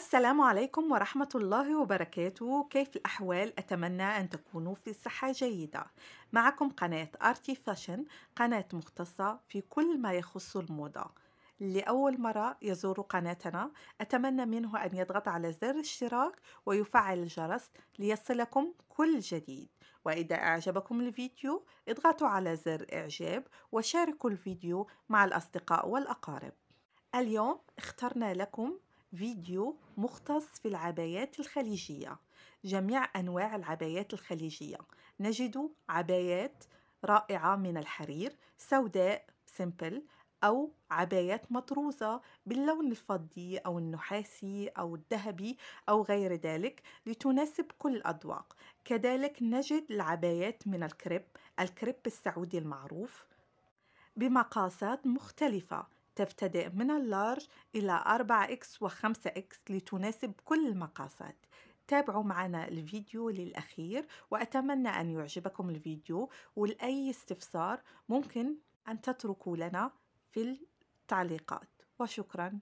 السلام عليكم ورحمة الله وبركاته. كيف الأحوال؟ أتمنى أن تكونوا في صحة جيدة. معكم قناة آرتي فاشن، قناة مختصة في كل ما يخص الموضة. لأول مرة يزور قناتنا أتمنى منه أن يضغط على زر الاشتراك ويفعل الجرس ليصلكم كل جديد. وإذا أعجبكم الفيديو اضغطوا على زر إعجاب وشاركوا الفيديو مع الأصدقاء والأقارب. اليوم اخترنا لكم فيديو مختص في العبايات الخليجية، جميع أنواع العبايات الخليجية. نجد عبايات رائعة من الحرير، سوداء سيمبل، أو عبايات مطروزة باللون الفضي أو النحاسي أو الذهبي أو غير ذلك لتناسب كل الأذواق. كذلك نجد العبايات من الكريب السعودي المعروف بمقاسات مختلفة، تبتدئ من اللارج إلى 4X و 5X لتناسب كل المقاسات. تابعوا معنا الفيديو للأخير وأتمنى أن يعجبكم الفيديو، ولأي استفسار ممكن أن تتركوا لنا في التعليقات. وشكرا.